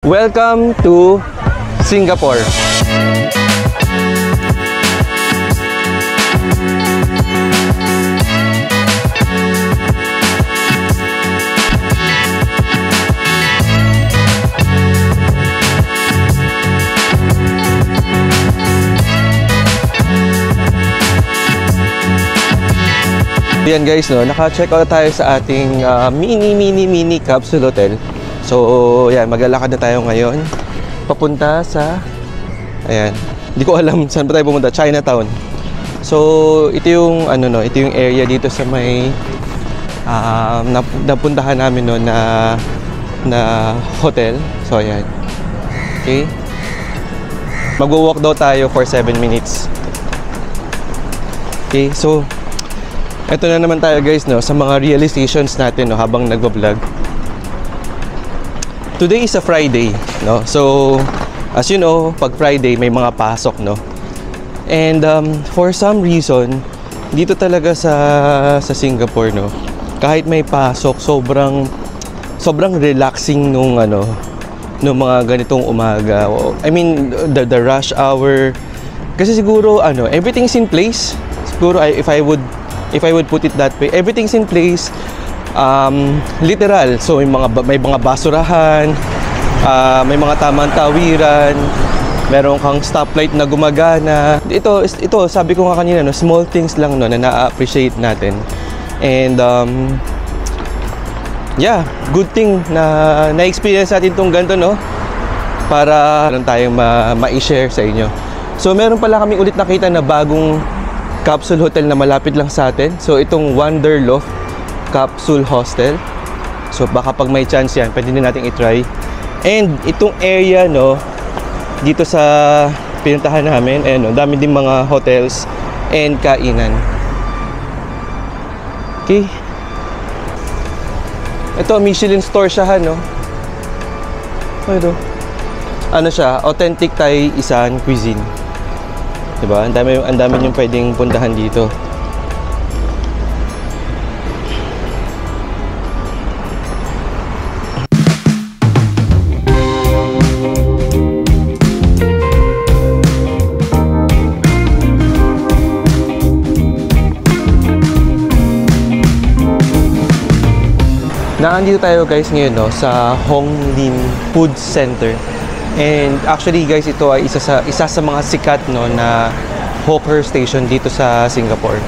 Welcome to Singapore. Yan guys, no, naka-check out tayo sa ating mini capsule hotel. So, yan, maglalakad na tayo ngayon papunta sa, ayan, hindi ko alam saan pa tayo pumunta, Chinatown. So, ito yung, ito yung area dito sa may napuntahan namin no, na hotel. So, ayan. Okay. Mag-walk daw tayo for 7 minutes. Okay, so, ito na naman tayo guys, no, sa mga realizations natin, no, habang nagbablog. Today is a Friday, no? So, as you know, pag Friday may mga pasok, no? And for some reason, dito talaga sa Singapore, no, kahit may pasok, sobrang relaxing nung mga ganitong umaga. I mean, the rush hour. Kasi siguro everything's in place. Siguro if I would put it that way, everything's in place. Literal. So may mga basurahan, may mga tamang tawiran, meron kang stoplight na gumagana. Ito sabi ko nga kanina, no, small things lang, no, na na-appreciate natin. And yeah, good thing na na-experience natin itong ganito, no, para lang tayong ma-share sa inyo. So meron pala kami ulit nakita na bagong capsule hotel na malapit lang sa atin. So itong Wanderloft Capsule Hostel. So baka pag may chance yan, pwede din natin i-try. And itong area, no, dito sa pinuntahan namin, no, dami din mga hotels and kainan. Okay. Ito, Michelin store siya, no. Ito. Ano siya? Authentic Thai Isan cuisine. Diba? Ang dami yung pwedeng puntahan dito. Naandito tayo guys ngayon, no, sa Hong Lim Food Center. And actually guys, ito ay isa sa mga sikat, no, na hawker station dito sa Singapore.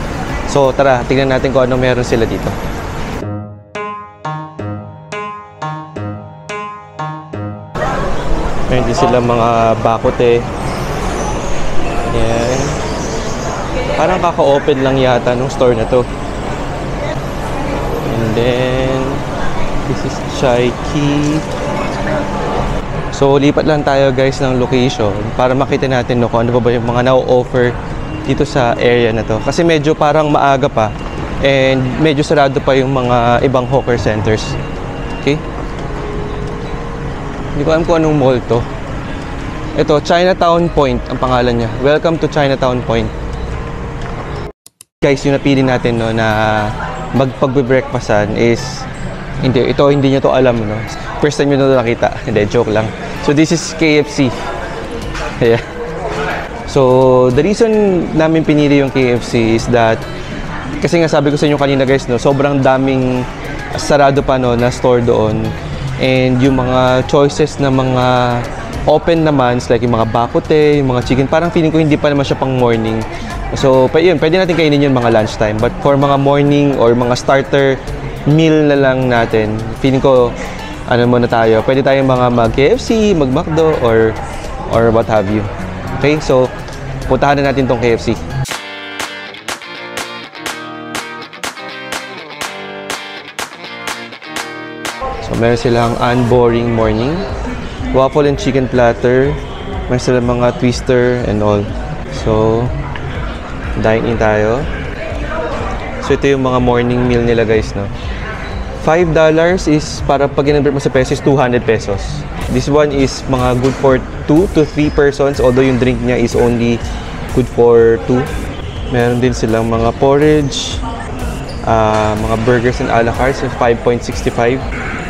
So tara, tingnan natin kung ano meron sila dito. Meron din sila mga bakote. Ayan. Parang kaka-open lang yata nung store na to. And then this is Chai Kee. So, lipat lang tayo guys ng location para makita natin, no, kung ano ba yung mga na-offer dito sa area na to. Kasi medyo parang maaga pa and medyo sarado pa yung mga ibang hawker centers. Okay? Hindi ko alam kung anong mall to. Ito, Chinatown Point ang pangalan niya. Welcome to Chinatown Point. Guys, yung napili natin, no, na magpag-breakfastan is hindi niyo to alam, no. First time nyo na nakita. Hindi, joke lang. So this is KFC. Yeah. So the reason namin pinili yung KFC is that kasi nga sabi ko sa inyo kanina guys, no, sobrang daming sarado pa, no, na store doon. And yung mga choices na mga open naman, like yung mga bakote, yung mga chicken, parang feeling ko hindi pa naman siya pang morning. So yun, pwede natin kainin yun mga lunchtime. But for mga morning or mga starter meal na lang natin, feeling ko muna tayo. Pwede tayong mga mag-KFC, mag-McDo, or what have you. Okay, so puntahan na natin tong KFC. So meron silang unboring morning, waffle and chicken platter, meron silang mga twister and all. So dine in tayo. So ito yung mga morning meal nila guys, no. $5 is para pag in-convert mo sa pesos, 200 pesos. This one is mga good for 2 to 3 persons, although yung drink niya is only good for 2. Meron din silang mga porridge, mga burgers and a la carte, so 5.65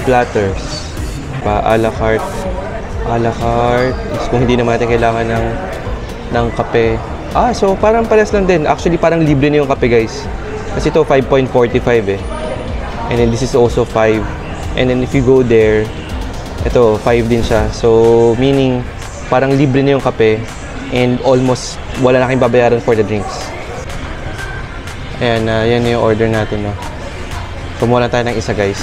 platters. A la carte. A la carte. Kung hindi naman natin kailangan ng kape. So parang pares lang din. Actually, parang libre na yung kape, guys. Kasi ito, 5.45 eh. And then this is also 5. And then if you go there, ito, 5 din siya. So, meaning, parang libre na yung kape. And almost, wala na kayong babayaran for the drinks. Ayan, yan yung order natin, no. Kumuha lang tayo ng isa, guys.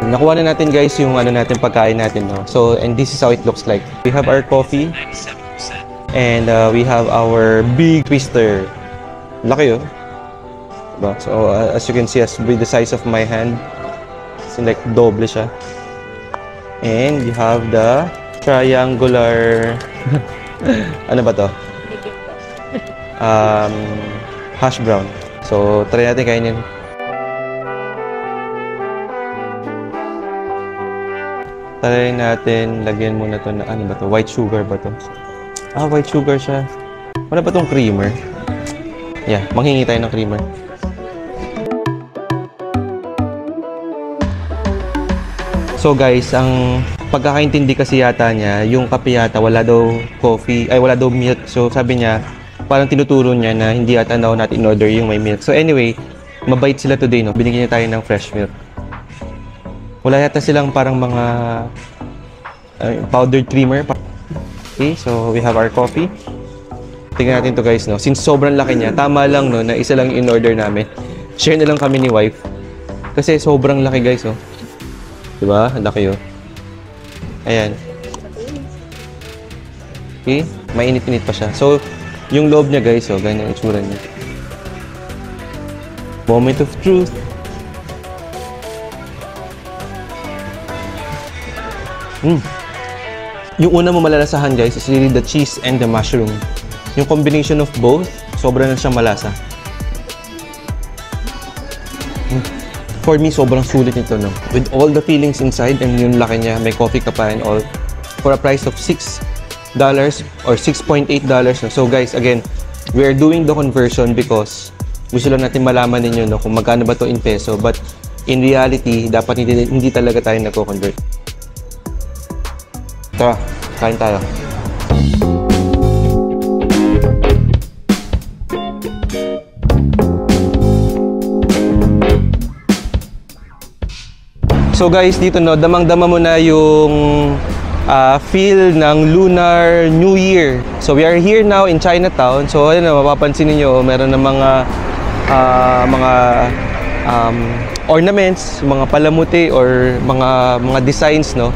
Nakuha na natin, guys, yung ano natin, pagkain natin, no. So, and this is how it looks like. We have our coffee. And we have our big twister. Laki, oh. Diba? So, as you can see, with the size of my hand, it's like doble siya. And you have the triangular, ano ba to? Hash brown. So, try natin kainin. Try natin, lagyan muna to na, ano ba to? White sugar ba to? White sugar siya. Wala ba tong creamer? Yeah, manghingi tayo ng creamer. So guys, ang pagkakaintindi kasi yata niya, yung kape yata wala daw coffee, wala daw milk. So sabi niya, parang tinuturo niya na hindi yata daw natin in-order yung may milk. So anyway, mabait sila today, no? Binigyan niya tayo ng fresh milk. Wala yata silang parang mga powdered creamer. Okay, so we have our coffee. Tingnan natin to, guys, no? Since sobrang laki niya, tama lang, no, na isa lang in-order namin. Share na lang kami ni wife. Kasi sobrang laki, guys, oh. Diba? Ang laki, oh. Ayan. Okay, mainit-init pa siya. So, yung loob niya, guys, oh, ganyan ang itsura niya. Moment of truth. Yung una mo malalasahan, guys, is really the cheese and the mushroom. Yung combination of both, sobrang na siyang malasa. For me, sobrang sulit nito, no? With all the fillings inside and yung laki niya, may coffee ka pa and all, for a price of $6 or $6.8, no? So guys, again, we are doing the conversion because gusto lang natin malaman ninyo, no, kung magkano ba to in peso. But in reality, dapat hindi talaga tayo nagko-convert. Tara, kain tayo. So guys, dito, no, damang-dama mo na yung feel ng Lunar New Year. So we are here now in Chinatown. So ayun, mapapansin niyo meron ng mga ornaments, mga palamuti or mga designs, no,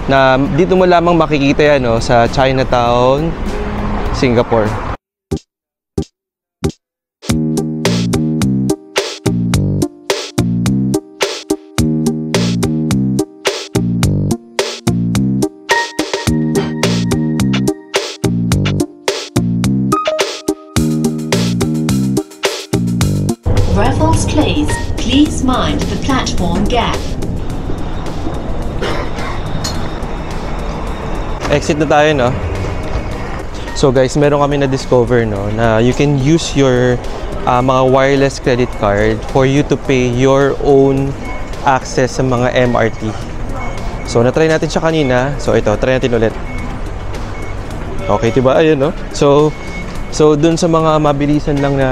na dito mo lamang makikita yan, no, sa Chinatown, Singapore. Raffles Place, please mind the platform gap. Exit na tayo, no? So guys, meron kami na-discover, no, na you can use your mga wireless credit card for you to pay your own access sa mga MRT. So na-try natin siya kanina. So ito, try natin ulit. Okay, diba? Ayun, no? So dun sa mga mabilisan lang na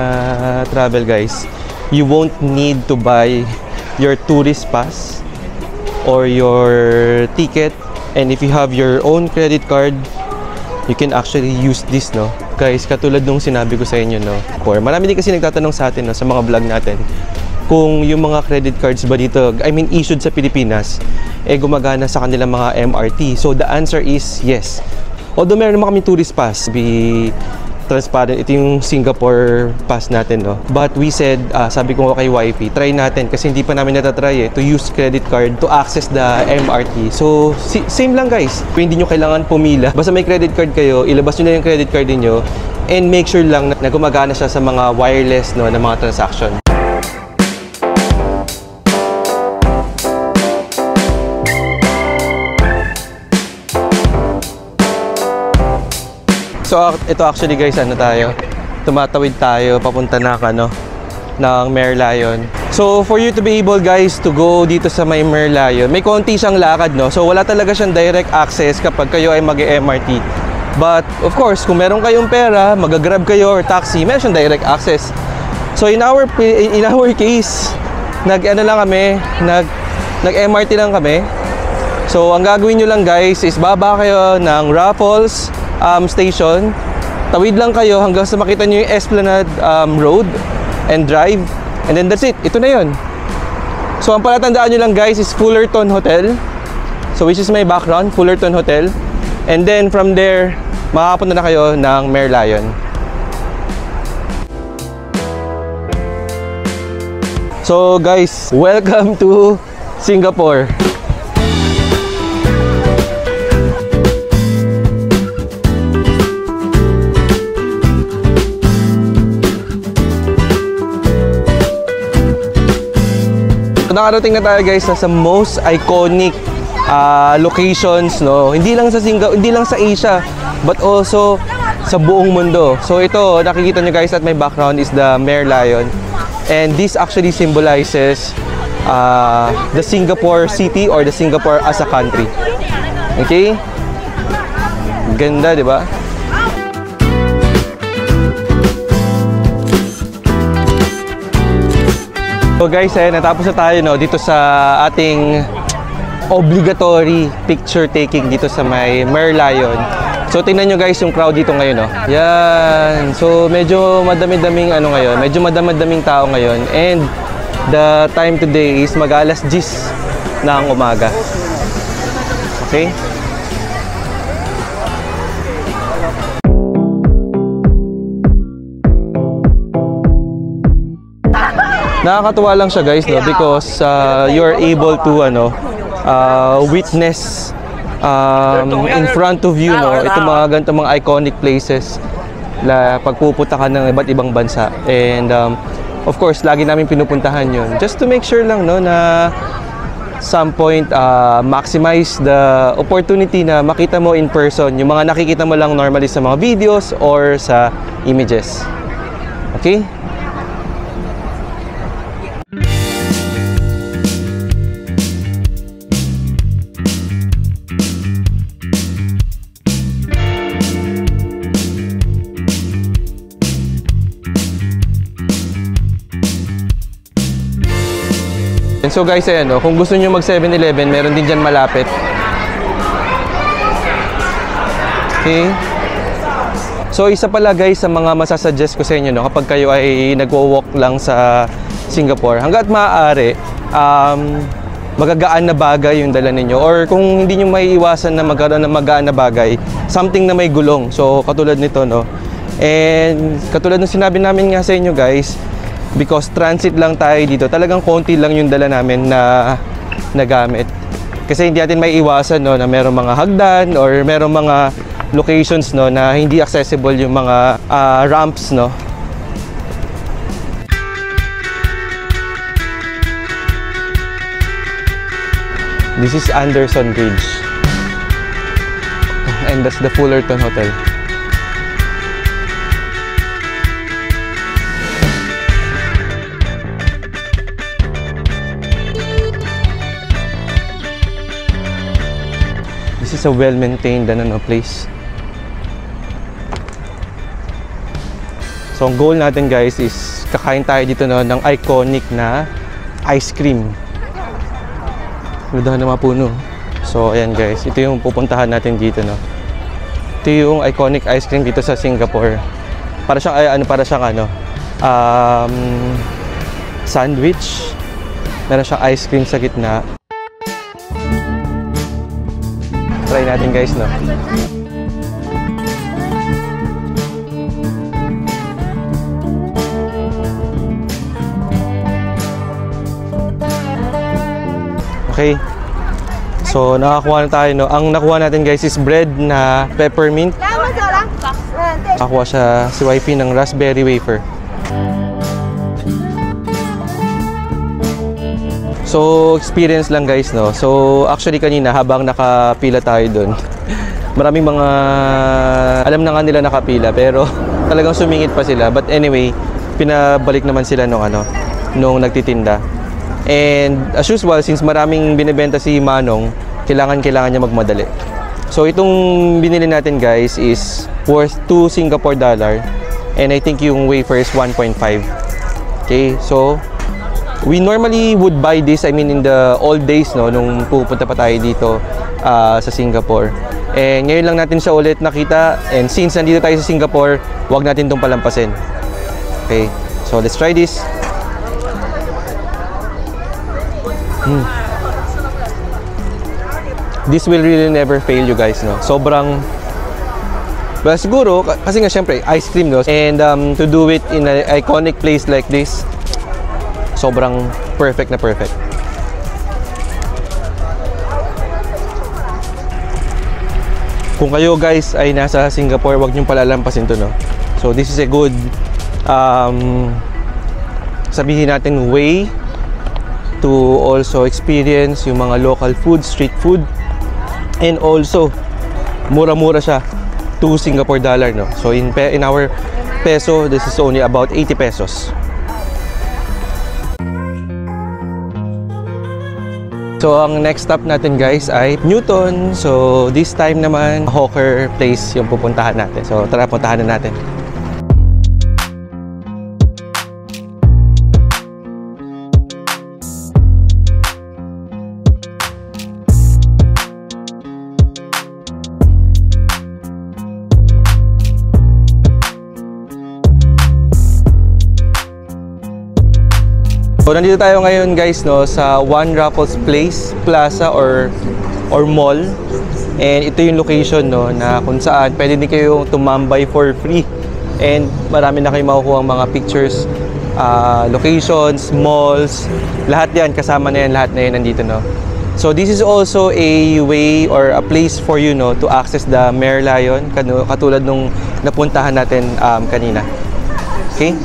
travel, guys, you won't need to buy your tourist pass or your ticket. And if you have your own credit card, you can actually use this, no? Guys, katulad nung sinabi ko sa inyo, no? Or marami din kasi nagtatanong sa atin, no, sa mga vlog natin, kung yung mga credit cards ba dito, I mean issued sa Pilipinas, gumagana sa kanilang mga MRT. So the answer is yes. Although meron naman kami tourist pass, be transparent, ito yung Singapore pass natin, no? But we said, sabi ko kay wifey, try natin kasi hindi pa namin natatry, to use credit card to access the MRT. So, same lang, guys. Kung hindi nyo kailangan pumila, basta may credit card kayo, ilabas nyo na yung credit card niyo and make sure lang na gumagana siya sa mga wireless, no, na mga transaction. So ito actually, guys, ano tayo, tumatawid tayo papunta na ng Merlion. So for you to be able guys to go dito sa may Merlion, may konti siyang lakad, no? So wala talaga siyang direct access kapag kayo ay mag-MRT. But of course, kung meron kayong pera, mag-grab kayo or taxi, meron siyang direct access. So in our case, nag-MRT lang kami. So ang gagawin nyo lang guys is baba kayo ng Raffles station. Tawid lang kayo hanggang sa makita nyo yung Esplanade Road and Drive. And then that's it. Ito na yun. So ang palatandaan nyo lang guys is Fullerton Hotel. So which is my background, Fullerton Hotel. And then from there, makakapunta na kayo ng Merlion. So guys, welcome to Singapore. Nakarating na tayo guys sa most iconic locations, no? Hindi lang sa Asia, but also sa buong mundo. So ito, nakikita nyo guys at my background is the Merlion. And this actually symbolizes the Singapore city or the Singapore as a country. Okay? Ganda, di ba? So guys, natapos na tayo, no, dito sa ating obligatory picture taking dito sa may Merlion. So tingnan nyo guys yung crowd dito ngayon, no. Yan. So medyo madami-daming ngayon, medyo madami-daming tao ngayon. And the time today is mag-alas 10 ng umaga. Okay? Nakakatuwa lang siya guys, no, because you're able to witness in front of you, no, itong mga ganitong mga iconic places na pagpupunta ka ng iba't ibang bansa. And of course, lagi namin pinupuntahan yun just to make sure lang, no, na some point maximize the opportunity na makita mo in person yung mga nakikita mo lang normally sa mga videos or sa images. Okay? So guys, ayan, no, kung gusto nyo mag 7-Eleven, meron din dyan malapit. Okay. So isa pala guys sa mga masasuggest ko sa inyo, no, kapag kayo ay nagwo-walk lang sa Singapore, hangga't maaari, magagaan na bagay yung dala ninyo. Or kung hindi nyo may iwasan na magkaroon ng magaan na bagay, something na may gulong. So katulad nito, no. And katulad ng sinabi namin nga sa inyo guys, because transit lang tayo dito, talagang konti lang yung dala namin na nagamit. Kasi hindi natin may iwasan, no, na merong mga hagdan or merong mga locations, no, na hindi accessible yung mga ramps, no. This is Anderson Bridge. And that's the Fullerton Hotel. This is a well-maintained place. So ang goal natin guys is kakain tayo dito, no, ng iconic na ice cream. Ludahan na mga puno. So ayan guys, ito yung pupuntahan natin dito, no. Ito yung iconic ice cream dito sa Singapore. Para siyang sandwich. Meron siyang ice cream sa gitna. Try natin guys, no. Okay. So nakakuha na tayo, no. Ang nakuha natin guys is bread na peppermint. Nakakuha siya si wifey ng raspberry wafer. So, experience lang guys, no. So, actually kanina habang nakapila tayo doon, maraming mga alam na nga nila nakapila pero talagang sumingit pa sila. But anyway, pinabalik naman sila nung nung nagtitinda. And as usual, since maraming binibenta si Manong, kailangan niya magmadali. So itong binili natin guys is worth 2 Singapore dollar, and I think yung wafer is 1.5. Okay, so we normally would buy this, I mean in the old days, no, nung pupunta pa tayo dito sa Singapore. And ngayon lang natin siya ulit nakita, and since nandito tayo sa Singapore, wag natin itong palampasin. Okay, so let's try this. This will really never fail you guys, no? Sobrang, well, siguro, kasi nga syempre, ice cream, no? And to do it in an iconic place like this, sobrang perfect na perfect. Kung kayo guys ay nasa Singapore, wag niyong palalampasin to, no? So this is a good sabihin natin way to also experience yung mga local food, street food, and also mura-mura siya, 2 Singapore dollar, no? So in our peso, this is only about 80 pesos. So ang next stop natin guys ay Newton. So this time naman hawker place yung pupuntahan natin. So tara, puntahan na natin. So nandito tayo ngayon guys, no, sa One Raffles Place Plaza or mall, and ito yung location, no, na kung saan pwede din kayo tumambay for free, and marami na kayong makukuha mga pictures, locations, malls, lahat yan, kasama na yan, lahat na yan nandito, no. So this is also a way or a place for you, no, to access the Merlion, katulad nung napuntahan natin kanina. Okay?